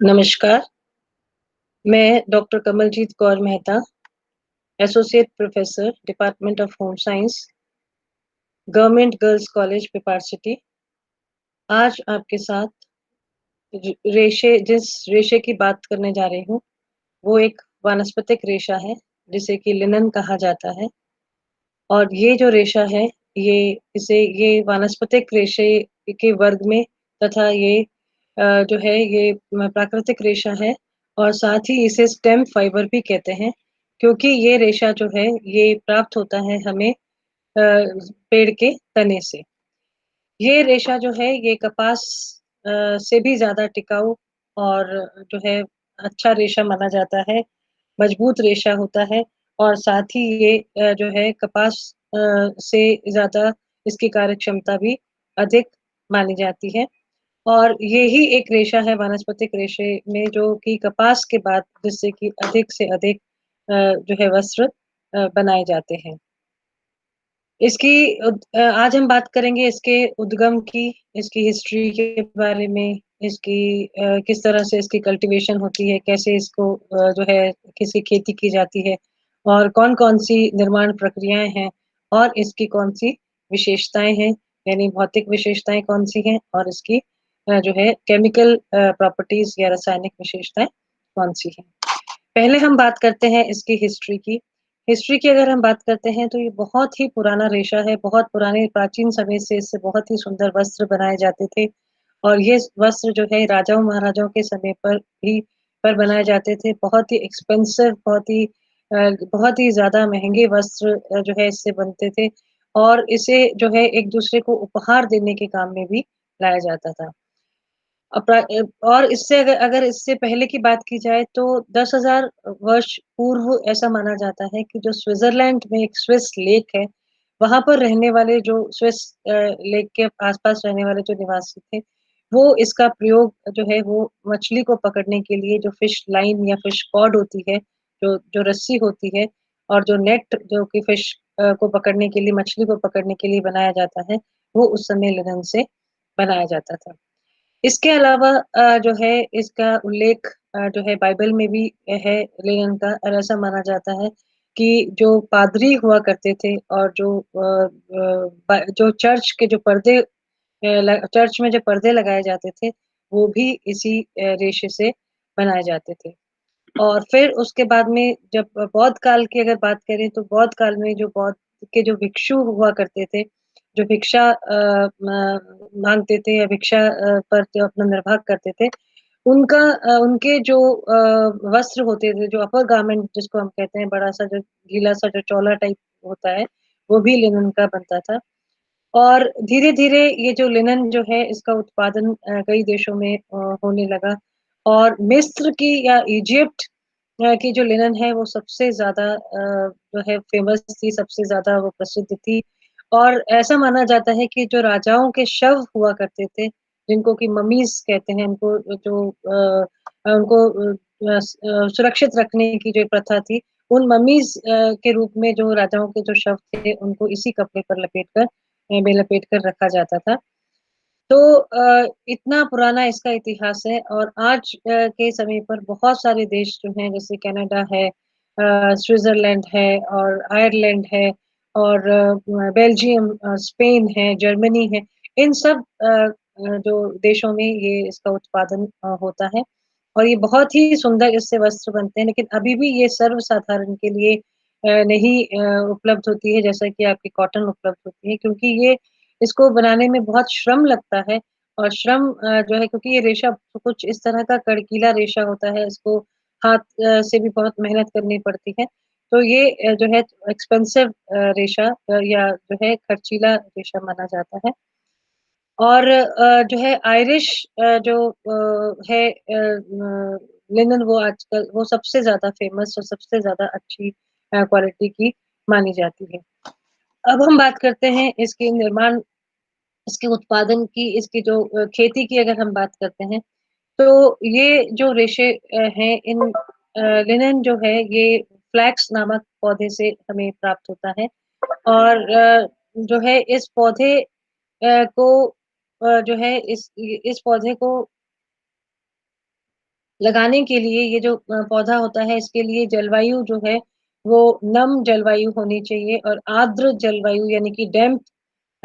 नमस्कार, मैं doctor Kamaljit Kaur Mehta, associate professor, department of home science, government girls college पिपारसिटी। आज आपके साथ जिस रेशे की बात करने जा रही हूँ, वो एक वानस्पतिक रेशा है, जिसे कि लिनन कहा जाता है। और ये जो रेशा है, ये वानस्पतिक रेशे के वर्ग में तथा ये जो है ये प्राकृतिक रेशा है और साथ ही इसे स्टेम फाइबर भी कहते हैं, क्योंकि ये रेशा जो है ये प्राप्त होता है हमें पेड़ के तने से। ये रेशा जो है ये कपास से भी ज़्यादा टिकाऊ और जो है अच्छा रेशा माना जाता है, मजबूत रेशा होता है और साथ ही ये जो है कपास से ज़्यादा इसकी कार्यक्षमता भी अधिक मानी जाती है। और ये ही एक रेशा है वानस्पतिक रेशे में जो कि कपास के बाद जिससे कि अधिक से अधिक जो है वस्त्र बनाए जाते हैं। आज हम बात करेंगे इसके उद्गम की, इसकी हिस्ट्री के बारे में, इसकी किस तरह से इसकी कल्टीवेशन होती है, कैसे इसको जो है किसी खेती की जाती है और कौन-कौन सी निर्माण प्रक्रियाएँ हैं और इसकी कौन-सी विशेषताएँ हैं, यानी भौतिक विशेषताएँ कौन-सी हैं और इसकी जो है केमिकल प्रॉपर्टीज़ या रासायनिक विशेषताएँ कौन-सी हैं। पहले हम बात करते हैं इसकी हिस्ट्री की। हिस्ट्री की अगर हम बात करते हैं तो ये बहुत ही पुराना रेशा है, बहुत पुराने प्राचीन समय से इससे बहुत ही सुंदर वस्त्र बनाए जाते थे और ये वस्त्र जो है राजाओं-महाराजाओं के समय पर बनाए जाते थे। बहुत ही एक्सपेंसिव बहुत ही ज़्यादा महँगे वस्त्र जो है इससे बनते थे और इसे जो है एक-दूसरे को उपहार देने के काम में भी लाया जाता था। और इससे अगर अगर इससे पहले की बात की जाए तो 10,000 वर्ष पूर्व ऐसा माना जाता है कि जो स्विट्ज़रलैंड में एक स्विस लेक है, वहाँ पर रहने वाले जो स्विस लेक के आस-पास रहने वाले जो निवासी थे, वो इसका प्रयोग जो है वो मछली को पकड़ने के लिए जो फिश लाइन या फिश पॉड होती है, जो जो रस्सी होती है और जो नेट जो कि फिश को पकड़ने के लिए मछली को पकड़ने के लिए बनाया जाता है, वो उस समय लिनन से बनाया जाता था। इसके अलावा जो है इसका उल्लेख जो है बाइबल में भी है लेनिन का और ऐसा माना जाता है कि जो पादरी हुआ करते थे और जो चर्च के जो चर्च में जो पर्दे लगाए जाते थे, वो भी इसी रेशे से बनाए जाते थे। और फिर उसके बाद में जब बौद्ध काल की अगर बात करें तो बौद्ध काल में जो बौद्ध के जो भिक्षु हुआ करते थे, जो भिक्षा माँगते थे या भिक्षा पर जो अपना निर्वाह करते थे, उनके जो वस्त्र होते थे, जो अपर गारमेंट जिसको हम कहते हैं, बड़ा-सा जो गीला-सा जो चोला टाइप होता है, वो भी लिनन का बनता था। और धीरे-धीरे ये जो लिनन जो है इसका उत्पादन कई देशों में होने लगा और मिस्र की या इजिप्ट की जो लिनन है वो सबसे ज़्यादा जो है फ़ेमस थी, सबसे ज़्यादा वो प्रसिद्ध थी और ऐसा माना जाता है कि जो राजाओं के शव हुआ करते थे, जिनको कि मम्मीज़ कहते हैं, उनको सुरक्षित रखने की जो प्रथा थी, उन मम्मीज़ के रूप में जो राजाओं के जो शव थे, उनको इसी कपड़े पर में लपेट कर रखा जाता था। तो इतना पुराना इसका इतिहास है और आज के समय पर बहुत सारे देश जो हैं जैसे कनाडा है स्विट्ज़रलैंड है और आयरलैंड है और बेल्जियम स्पेन है, जर्मनी है, इन सब जो देशों में ये इसका उत्पादन होता है और ये बहुत ही सुंदर इससे वस्त्र बनते हैं, लेकिन अभी भी ये सर्वसाधारण के लिए नहीं उपलब्ध होती है जैसा कि आपकी कॉटन उपलब्ध होती है क्योंकि ये इसको बनाने में बहुत श्रम लगता है और श्रम जो है क्योंकि ये रेशा कुछ इस तरह का कड़कीला रेशा होता है, इसको हाथ से भी बहुत मेहनत करनी पड़ती है। तो ये जो है एक्सपेंसिव रेशा या जो है खर्चीला रेशा माना जाता है। और जो है आयरिश है लिनन वो आजकल वो सबसे ज़्यादा फ़ेमस और सबसे ज़्यादा अच्छी क्वालिटी की मानी जाती है। अब हम बात करते हैं इसके उत्पादन की, इसकी जो खेती की अगर हम बात करते हैं, तो ये जो रेशे हैं लिनेन जो है ये फ्लैक्स नामक पौधे से हमें प्राप्त होता है और जो है इस पौधे को जो है इस पौधे को लगाने के लिए ये जो पौधा होता है इसके लिए जलवायु जो है वो नम जलवायु होनी चाहिए और आर्द्र जलवायु यानी कि डैम्प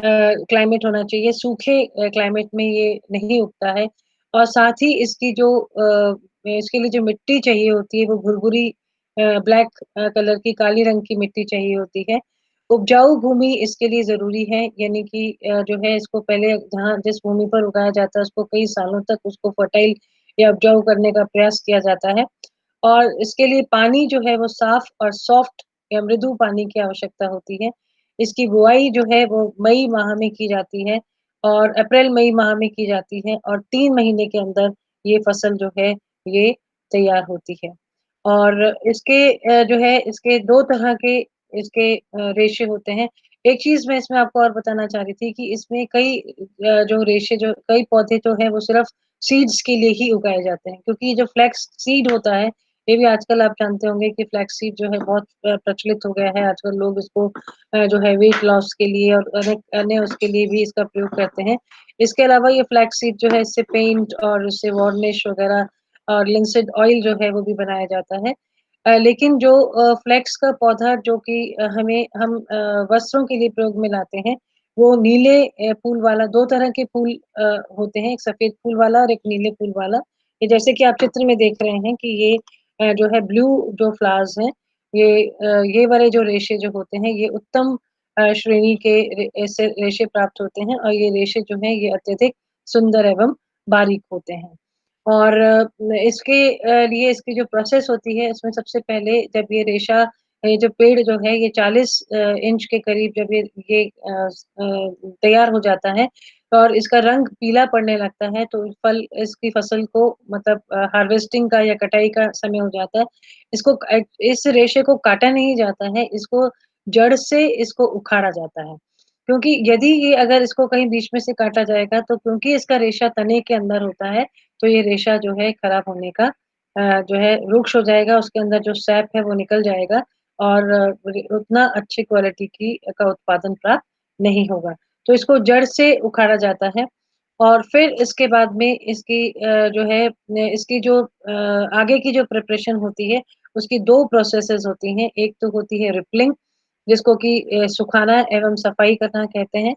क्लाइमेट होना चाहिए, सूखे क्लाइमेट में ये नहीं उगता है और साथ ही इसके लिए जो मिट्टी चाहिए होती है वो भुरभुरी ब्लैक कलर की काली रंग की मिट्टी चाहिए होती है। उपजाऊ भूमि इसके लिए ज़रूरी है यानी कि जो है इसको पहले जहाँ जिस भूमि पर उगाया जाता है उसको कई सालों तक उसको फर्टाइल या उपजाऊ करने का प्रयास किया जाता है और इसके लिए पानी जो है वो साफ और सॉफ्ट या मृदु पानी की आवश्यकता होती है। इसकी बुआई जो है वो मई माह में की जाती है और अप्रैल-मई माह में की जाती है और 3 महीने के अंदर ये फसल जो है ये तैयार होती है। और जो है इसके 2 तरह के रेशे होते हैं। एक चीज़ मैं इसमें आपको और बताना चाह रही थी कि इसमें कई पौधे जो हैं वो सिर्फ़ सीड्स के लिए ही उगाए जाते हैं क्योंकि ये जो फ्लैक्स सीड होता है, ये भी आजकल आप जानते होंगे कि फ्लैक्स सीड जो है बहुत प्रचलित हो गया है। आजकल लोग इसको जो है वेट लॉस के लिए और अनेक अन्य उसके लिए भी इसका प्रयोग करते हैं। इसके अलावा ये फ्लैक्स सीड जो है इससे पेंट और इससे वार्निश वगैरह और लिंसेड ऑयल जो है वो भी बनाया जाता है। लेकिन फ्लैक्स का पौधा जो कि हम वस्त्रों के लिए प्रयोग में लाते हैं, वो नीले फूल वाला 2 तरह के फूल होते हैं, एक सफ़ेद फूल वाला और एक नीले फूल वाला। ये जैसे कि आप चित्र में देख रहे हैं कि ये जो है ब्लू जो फ्लावर्स हैं, ये वाले जो रेशे जो होते हैं, ये उत्तम श्रेणी के ऐसे रेशे प्राप्त होते हैं और ये रेशे जो हैं, ये अत्यधिक सुंदर एवं बारीक होते हैं। और लिए इसकी जो प्रोसेस होती है, इसमें सबसे पहले जब ये जो पेड़ जो है ये 40 इंच के करीब जब तैयार हो जाता है और इसका रंग पीला पड़ने लगता है, तो इसकी फसल को मतलब हार्वेस्टिंग का या कटाई का समय हो जाता है। इस रेशे को काटा नहीं जाता है, इसको जड़ से इसको उखाड़ा जाता है। क्योंकि यदि ये अगर इसको कहीं बीच में से काटा जाएगा, तो क्योंकि इसका रेशा तने के अंदर होता है, तो ये रेशा जो है खराब होने का जो है रुक्ष हो जाएगा, उसके अंदर जो सैप है वो निकल जाएगा और उतना अच्छी क्वालिटी का उत्पादन प्राप्त नहीं होगा। तो इसको जड़ से उखाड़ा जाता है और फिर इसके बाद में इसकी जो आगे की जो प्रिपरेशन होती है, उसकी 2 प्रोसेसेज़ होती हैं। एक तो होती है रिपलिंग जिसको कि सुखाना एवं सफाई करना कहते हैं।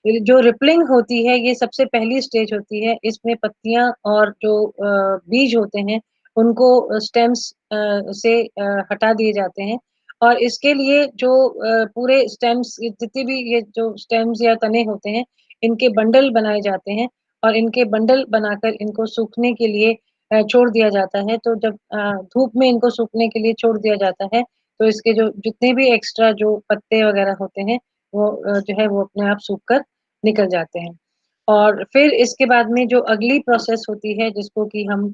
ये जो रिपलिंग होती है, ये सबसे पहली स्टेज होती है। इसमें पत्तियाँ और बीज होते हैं, उनको स्टेम्स से हटा दिए जाते हैं और इसके लिए पूरे स्टेम्स जितने भी ये जो स्टेम्स या तने होते हैं, इनके बंडल बनाए जाते हैं और इनके बंडल बनाकर इनको सूखने के लिए छोड़ दिया जाता है। तो जब धूप में इनको सूखने के लिए छोड़ दिया जाता है, तो इसके जो जितने भी एक्स्ट्रा जो पत्ते वगैरह होते हैं, जो है वो अपने आप सूख कर निकल जाते हैं। और फिर इसके बाद में जो अगली प्रोसेस होती है जिसको कि हम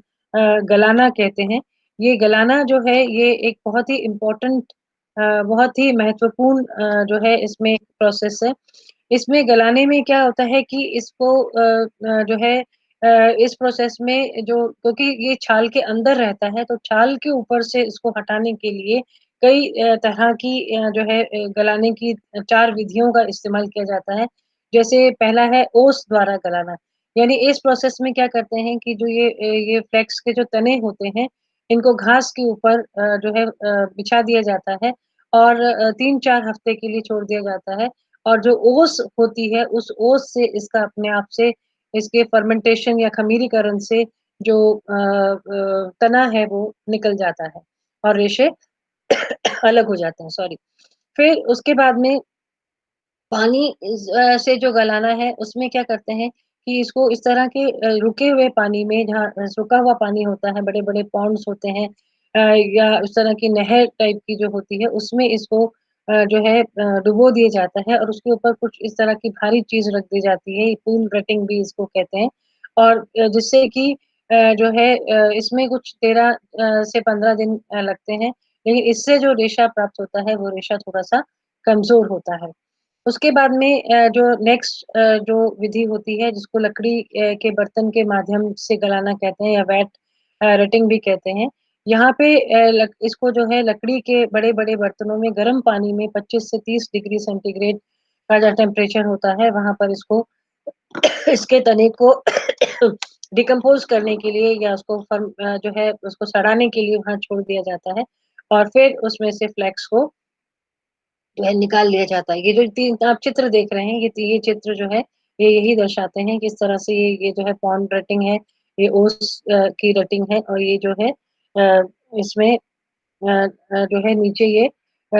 गलाना कहते हैं। ये गलाना जो है ये एक बहुत ही इम्पोर्टेंट बहुत ही महत्वपूर्ण जो है इसमें प्रोसेस है। इसमें गलाने में क्या होता है कि जो है इस प्रोसेस में जो क्योंकि ये छाल के अंदर रहता है, तो छाल के ऊपर से इसको हटाने के लिए कई तरह की गलाने की 4 विधियों का इस्तेमाल किया जाता है। जैसे पहला है ओस द्वारा गलाना, यानी इस प्रोसेस में क्या करते हैं कि ये फ्लेक्स के जो तने होते हैं, इनको घास के ऊपर बिछा दिया जाता है और 3-4 हफ्ते के लिए छोड़ दिया जाता है और जो ओस होती है, उस ओस से इसका अपने आप से इसके फर्मेंटेशन या खमीरीकरण से तना है वो निकल जाता है और रेशे अलग हो जाते हैं, सॉरी। फिर उसके बाद में से जो गलाना है, उसमें क्या करते हैं कि इसको इस तरह के रुके हुए पानी में जहाँ रुका हुआ पानी होता है, बड़े-बड़े पॉन्ड्स होते हैं या उस तरह की नहर टाइप की जो होती है, उसमें इसको डुबो दिया जाता है और उसके ऊपर कुछ इस तरह की भारी चीज़ रख दी जाती है, पूल रटिंग भी इसको कहते हैं और जिससे कि इसमें कुछ 13 से 15 दिन लगते हैं, लेकिन इससे जो रेशा प्राप्त होता है, वो रेशा थोड़ा-सा कमज़ोर होता है। उसके बाद में जो विधि होती है जिसको लकड़ी के बर्तन के माध्यम से गलाना कहते हैं या रटिंग भी कहते हैं। यहाँ पे इसको जो है लकड़ी के बड़े-बड़े बर्तनों में गर्म पानी में 25 से 30 डिग्री सेंटीग्रेड का जो टेम्परेचर होता है वहाँ पर इसको इसके तने को डिकम्पोज़ करने के लिए या उसको जो है उसको सड़ाने के लिए वहाँ छोड़ दिया जाता है और फिर उसमें से फ्लेक्स को जो है निकाल लिया जाता है। ये जो 3 आप चित्र देख रहे हैं, ये चित्र जो है, ये यही दर्शाते हैं किस तरह से ये जो है पॉन्ड रटिंग है, ये ओस की रटिंग है और ये जो है इसमें जो है नीचे ये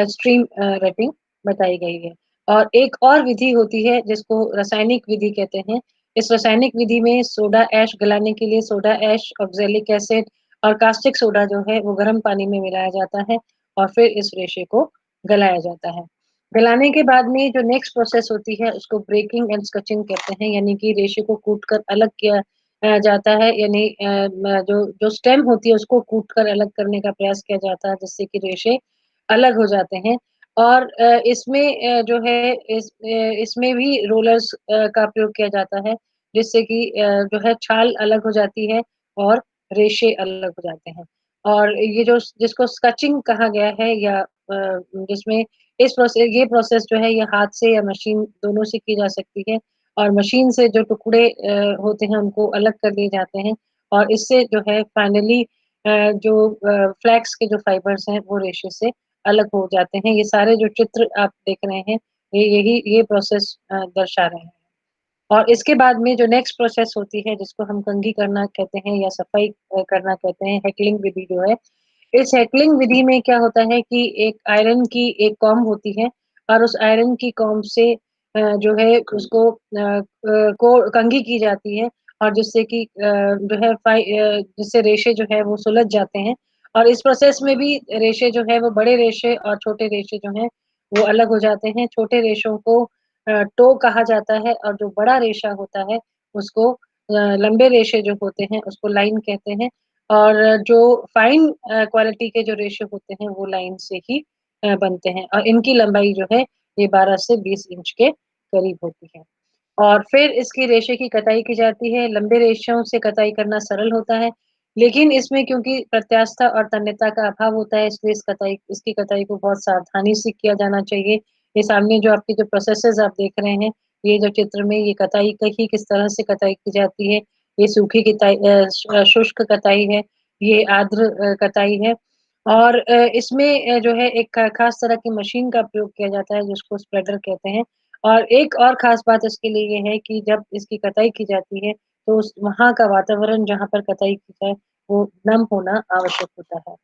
स्ट्रीम रटिंग बताई गई है। और एक और विधि होती है जिसको रासायनिक विधि कहते हैं। इस रासायनिक विधि में सोडा ऐश गलाने के लिए सोडा ऐश, ऑक्ज़ैलिक एसिड और कास्टिक सोडा जो है वो गर्म पानी में मिलाया जाता है और फिर इस रेशे को गलाया जाता है। गलाने के बाद में जो नेक्स्ट प्रोसेस होती है उसको ब्रेकिंग एंड स्कचिंग कहते हैं, यानी कि रेशे को कूट कर अलग किया जाता है, यानी जो जो स्टेम होती है उसको कूट कर अलग करने का प्रयास किया जाता है जिससे कि रेशे अलग हो जाते हैं। और इसमें जो है इसमें भी रोलर्स का प्रयोग किया जाता है जिससे कि जो है छाल अलग हो जाती है और रेशे अलग हो जाते हैं। और ये जो जिसको स्कचिंग कहा गया है या जिसमें ये प्रोसेस जो है ये हाथ से या मशीन दोनों से की जा सकती है और मशीन से जो टुकड़े होते हैं उनको अलग कर लिए जाते हैं और इससे जो है फाइनली जो फ्लैक्स के जो फाइबर्स हैं वो रेशे से अलग हो जाते हैं। ये सारे जो चित्र आप देख रहे हैं ये प्रोसेस दर्शा रहे हैं। और इसके बाद में जो नेक्स्ट प्रोसेस होती है जिसको हम कंघी करना कहते हैं या सफाई करना कहते हैं, हेकलिंग विधि जो है, इस हेकलिंग विधि में क्या होता है कि एक आयरन की एक कॉम्ब होती है और उस आयरन की कॉम्ब से जो है उसको को कंघी की जाती है और जिससे कि जो है जिससे रेशे जो है वो सुलझ जाते हैं और इस प्रोसेस में भी रेशे जो है वो बड़े रेशे और छोटे रेशे जो हैं वो अलग हो जाते हैं। छोटे रेशों को टो कहा जाता है और जो बड़ा रेशा होता है उसको लंबे रेशे जो होते हैं उसको लाइन कहते हैं और जो फाइन क्वालिटी के जो रेशे होते हैं वो लाइन से ही बनते हैं और इनकी लंबाई जो है ये 12 से 20 इंच के करीब होती है। और फिर इसकी रेशे की कटाई की जाती है, लंबे रेशों से कटाई करना सरल होता है, लेकिन इसमें क्योंकि प्रत्यास्थता और तन्यता का अभाव होता है इसलिए इसकी कटाई को बहुत सावधानी से किया जाना चाहिए। ये सामने जो आपके जो प्रोसेसेज़ आप देख रहे हैं, ये जो चित्र में ये कटाई की किस तरह से कटाई की जाती है, ये सूखी शुष्क कटाई है, ये आर्द्र कटाई है और इसमें जो है एक खास तरह की मशीन का प्रयोग किया जाता है जिसको स्प्रेडर कहते हैं और एक और खास बात इसके लिए ये है कि जब इसकी कटाई की जाती है, तो उस वहाँ का वातावरण जहाँ पर कटाई की जाए, वो नम होना आवश्यक होता है।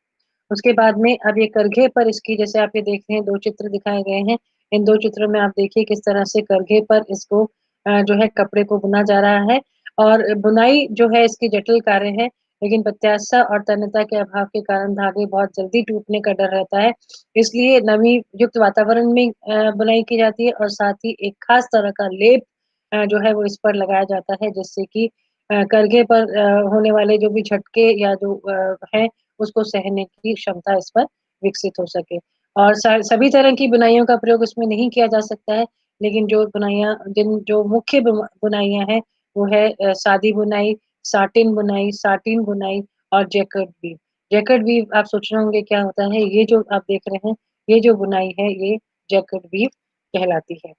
उसके बाद में अब ये करघे पर इसकी जैसे आप ये देख रहे हैं 2 चित्र दिखाए गए हैं। इन 2 चित्रों में आप देखिए किस तरह से करघे पर इसको जो है कपड़े को बुना जा रहा है और बुनाई जो है इसकी जटिल कार्य है, लेकिन प्रत्याशा और तन्यता के अभाव के कारण धागे बहुत जल्दी टूटने का डर रहता है। इसलिए नमी युक्त वातावरण में बुनाई की जाती है और साथ ही एक खास तरह का लेप जो है वो इस पर लगाया जाता है जिससे कि करघे पर होने वाले जो भी झटके या जो हैं उसको सहने की क्षमता इस पर विकसित हो सके। और सभी तरह की बुनाइयों का प्रयोग इसमें नहीं किया जा सकता है, लेकिन जो मुख्य बुनाइयाँ हैं, वो है सादी बुनाई, साटिन बुनाई और जैकेट वीव। जैकेट वीव आप सोच रहे होंगे क्या होता है? ये जो आप देख रहे हैं, ये जो बुनाई है, ये जैकेट वीव कहलाती है।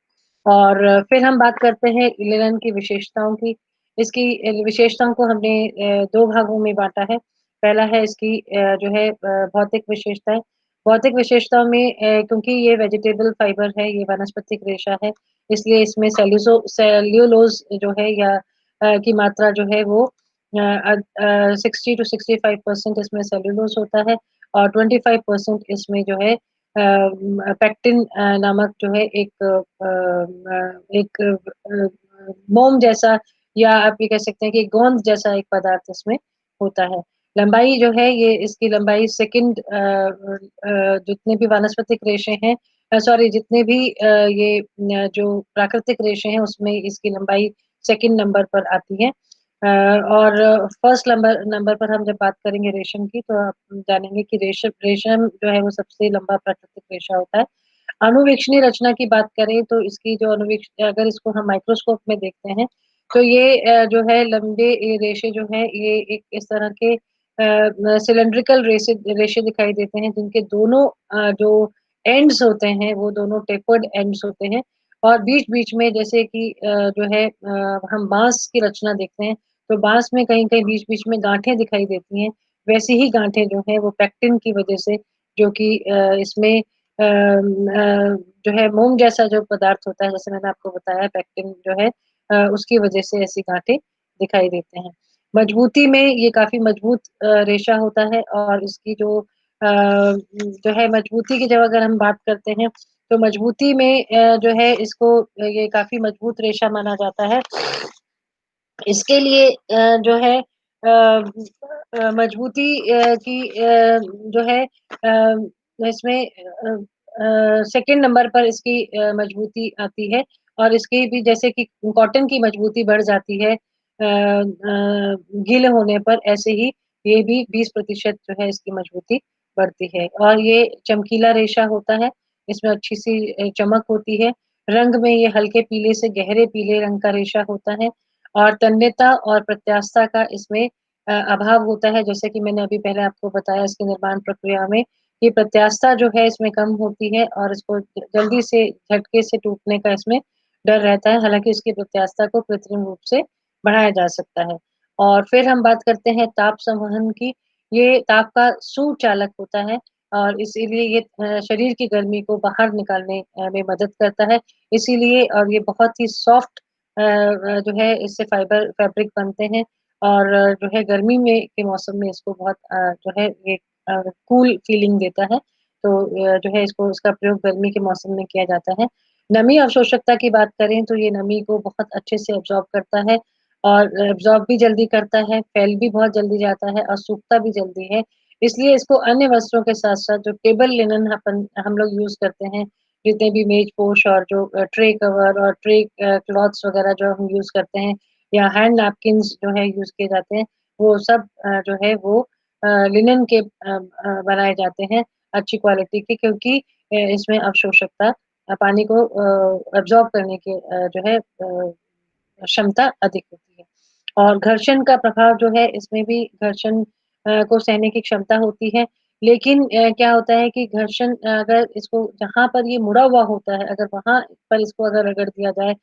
और फिर हम बात करते हैं लिनन की विशेषताओं की। इसकी विशेषताओं को हमने 2 भागों में बाँटा है। पहला है इसकी जो है भौतिक विशेषताएँ। भौतिक विशेषताओं में क्योंकि ये वेजिटेबल फाइबर है, ये वानस्पतिक रेशा है, इसलिए इसमें सेल्युलोज़ जो है या की मात्रा जो है वो 60 टू 65% इसमें सेल्युलोज़ होता है और 25% इसमें जो है पेक्टिन नामक जो है एक मोम जैसा या आप ये कह सकते हैं कि गोंद जैसा एक पदार्थ इसमें होता है। लंबाई जो है ये इसकी लंबाई जितने भी वानस्पतिक रेशे हैं सॉरी जितने भी ये जो प्राकृतिक रेशे हैं उसमें इसकी लंबाई सेकंड नंबर पर आती है। और फर्स्ट नंबर नंबर पर हम जब बात करेंगे रेशम की तो आप जानेंगे कि रेशम रेशम जो है वो सबसे लंबा प्राकृतिक रेशा होता है। अनुवीक्षणीय रचना की बात करें तो इसकी जो अगर इसको हम माइक्रोस्कोप में देखते हैं, तो ये जो है लंबे रेशे जो हैं ये एक इस तरह के सिलिंड्रिकल रेशे दिखाई देते हैं जिनके दोनों जो एंड्स होते हैं वो दोनों टेपर्ड एंड्स होते हैं और बीच-बीच में जैसे कि जो है हम बाँस की रचना देखते हैं, तो बाँस में कहीं-कहीं बीच-बीच में गाँठें दिखाई देती हैं, वैसी ही गाँठें जो हैं वो पेक्टिन की वजह से जो कि इसमें जो है मोम जैसा जो पदार्थ होता है, जैसे मैंने आपको बताया पेक्टिन जो है उसकी वजह से ऐसी गाँठें दिखाई देते हैं। मजबूती में ये काफ़ी मजबूत रेशा होता है और इसकी जो है मजबूती की जब अगर हम बात करते हैं, तो मजबूती में जो है इसको ये काफ़ी मजबूत रेशा माना जाता है। इसके लिए जो है मजबूती की जो है इसमें सेकंड नंबर पर इसकी मजबूती आती है और इसकी भी जैसे कि कॉटन की मजबूती बढ़ जाती है गीले होने पर, ऐसे ही ये भी 20% जो है इसकी मजबूती बढ़ती है और ये चमकीला रेशा होता है, इसमें अच्छी-सी चमक होती है। रंग में ये हल्के पीले से गहरे पीले रंग का रेशा होता है और तन्यता और प्रत्यास्थता का इसमें अभाव होता है, जैसे कि मैंने अभी पहले आपको बताया इसकी निर्माण प्रक्रिया में, कि प्रत्यास्थता जो है इसमें कम होती है और इसको जल्दी से झटके से टूटने का इसमें डर रहता है, हालाँकि इसकी प्रत्यास्थता को कृत्रिम रूप से बढ़ाया जा सकता है। और फिर हम बात करते हैं ताप संवहन की, ये ताप का सुचालक होता है और इसीलिए ये शरीर की गर्मी को बाहर निकालने में मदद करता है, इसीलिए और ये बहुत ही सॉफ्ट जो है इससे फाइबर फैब्रिक बनते हैं और जो है गर्मी में के मौसम में इसको बहुत जो है ये कूल फीलिंग देता है। तो जो है इसको इसका प्रयोग गर्मी के मौसम में किया जाता है। नमी अवशोषकता की बात करें तो ये नमी को बहुत अच्छे से एब्ज़ॉर्ब करता है और एब्ज़ॉर्ब भी जल्दी करता है, फैल भी बहुत जल्दी जाता है और सूखता भी जल्दी है। इसलिए इसको अन्य वस्त्रों के साथ-साथ जो टेबल लिनेन हम लोग यूज़ करते हैं, जितने भी मेज़पोश और जो ट्रे कवर और ट्रे क्लॉथ्स वगैरह जो हम यूज़ करते हैं या हैंड नैपकिन्स जो है यूज़ किए जाते हैं, वो सब जो है वो लिनेन के बनाए जाते हैं अच्छी क्वालिटी के क्योंकि इसमें अवशोषकता पानी को एब्ज़ॉर्ब करने की जो है क्षमता अधिक होती है। और घर्षण का प्रभाव जो है इसमें भी घर्षण को सहने की क्षमता होती है। लेकिन क्या होता है कि घर्षण अगर इसको जहाँ पर ये मुड़ा हुआ होता है, अगर वहाँ पर इसको अगर रगड़ दिया जाए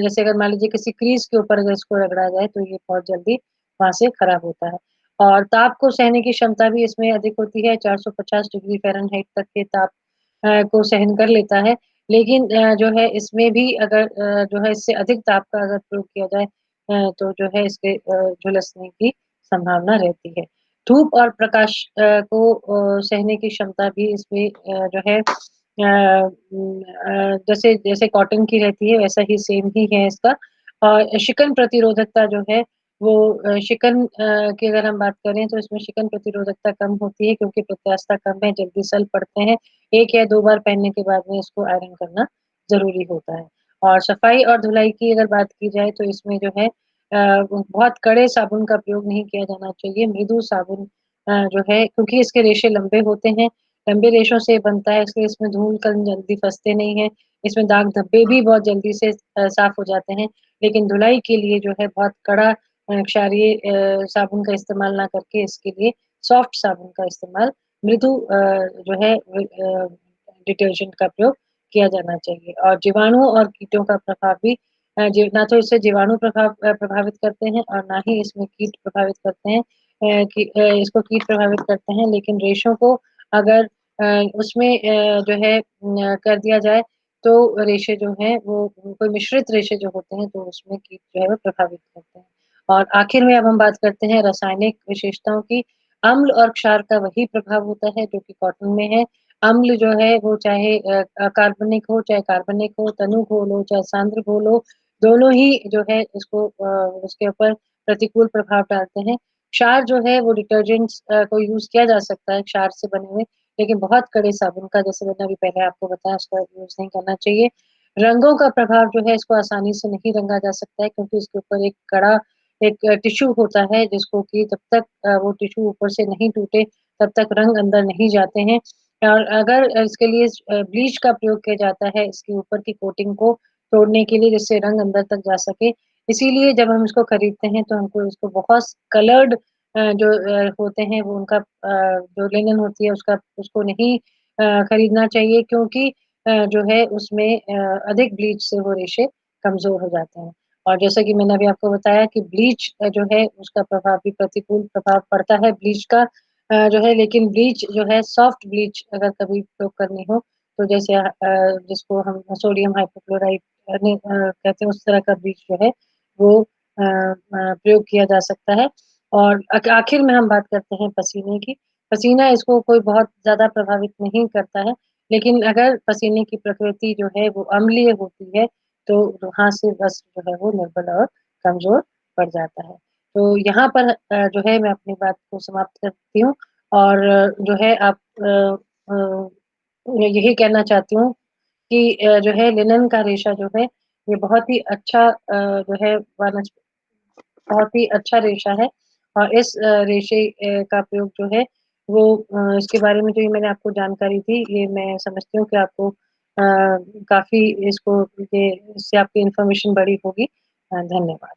जैसे अगर मान लीजिए किसी क्रीज़ के ऊपर अगर इसको रगड़ा जाए तो ये बहुत जल्दी वहाँ से खराब होता है। और ताप को सहने की क्षमता भी इसमें अधिक होती है, 450 डिग्री फ़ारेनहाइट तक के ताप को सहन कर लेता है। लेकिन जो है इसमें भी अगर जो है इससे अधिक ताप का अगर प्रयोग किया जाए तो जो है इसके झुलसने की संभावना रहती है। धूप और प्रकाश को सहने की क्षमता भी इसमें जो है जैसे जैसे कॉटन की रहती है वैसा ही सेम ही है इसका और शिकन प्रतिरोधकता जो है वो शिकन की अगर हम बात करें तो इसमें शिकन प्रतिरोधकता कम होती है क्योंकि प्रत्यास्थता कम है, जल्दी सल पड़ते हैं। 1 या 2 बार पहनने के बाद में इसको आयरन करना ज़रूरी होता है। और सफाई और धुलाई की अगर बात की जाए तो इसमें जो है बहुत कड़े साबुन का प्रयोग नहीं किया जाना चाहिए। मृदु साबुन जो है क्योंकि इसके रेशे लंबे होते हैं, लंबे रेशों से बनता है इसलिए इसमें धूल-कण जल्दी फँसते नहीं हैं। इसमें दाग-धब्बे भी बहुत जल्दी से साफ़ हो जाते हैं। लेकिन धुलाई के लिए जो है बहुत कड़ा क्षारीय साबुन का इस्तेमाल ना करके इसके लिए सॉफ्ट साबुन का इस्तेमाल मृदु जो है डिटर्जेंट का प्रयोग किया जाना चाहिए और जीवाणुओं और कीटों का प्रभाव भी ना तो इससे जीवाणु प्रभावित करते हैं और ना ही इसमें कीट प्रभावित करते हैं इसको कीट प्रभावित करते हैं लेकिन रेशों को अगर उसमें जो है कर दिया जाए तो रेशे जो हैं वो कोई मिश्रित रेशे जो होते हैं तो उसमें कीट जो है वो प्रभावित करते हैं। और आखिर में अब हम बात करते हैं रासायनिक विशेषताओं की। अम्ल और क्षार का वही प्रभाव होता है जो कि कॉटन में है। अम्ल जो है वो चाहे कार्बनिक हो, चाहे कार्बनिक हो, तनु घोल हो, चाहे सांद्र घोल हो, दोनों ही जो है इसको उसके ऊपर प्रतिकूल प्रभाव डालते हैं। क्षार जो है वो डिटर्जेंट्स को यूज़ किया जा सकता है क्षार से बने हुए, लेकिन बहुत कड़े साबुन का जैसे मैंने अभी पहले आपको बताया उसका यूज़ नहीं करना चाहिए। रंगों का प्रभाव जो है इसको आसानी से नहीं रंगा जा सकता है क्योंकि इसके ऊपर एक कड़ा एक टिश्यू होता है जिसको कि जब तक वो टिश्यू ऊपर से नहीं टूटे तब तक रंग अंदर नहीं जाते हैं। और अगर इसके लिए ब्लीच का प्रयोग किया जाता है इसके ऊपर की कोटिंग को तोड़ने के लिए जिससे रंग अंदर तक जा सके। इसीलिए जब हम इसको खरीदते हैं तो हमको इसको बहुत कलर्ड जो होते हैं वो उनका जो लिनन होती है उसका उसको नहीं खरीदना चाहिए क्योंकि जो है उसमें अधिक ब्लीच से वो रेशे कमज़ोर हो जाते हैं। और जैसा कि मैंने अभी आपको बताया कि ब्लीच जो है उसका प्रभाव भी प्रतिकूल प्रभाव पड़ता है ब्लीच का जो है लेकिन ब्लीच जो है सॉफ्ट ब्लीच अगर कभी प्रयोग करनी हो तो जैसे जिसको हम सोडियम हाइपोक्लोराइट कहते हैं उस तरह का ब्लीच जो है वो प्रयोग किया जा सकता है। और आखिर में हम बात करते हैं पसीने की। पसीना इसको कोई बहुत ज़्यादा प्रभावित नहीं करता है, लेकिन अगर पसीने की प्रकृति जो है वो अम्लीय होती है, तो वहाँ से वस्त्र जो है वो निर्बल और कमज़ोर पड़ जाता है। तो यहाँ पर जो है मैं अपनी बात को समाप्त करती हूँ और जो है आप यही कहना चाहती हूँ कि जो है लिनेन का रेशा जो है, ये बहुत ही अच्छा जो है बहुत ही अच्छा रेशा है और इस रेशे का प्रयोग जो है वो इसके बारे में जो ये मैंने आपको जानकारी दी, ये मैं समझती हूँ कि आपको काफ़ी इसको ये इससे आपकी इन्फॉर्मेशन बड़ी होगी। धन्यवाद।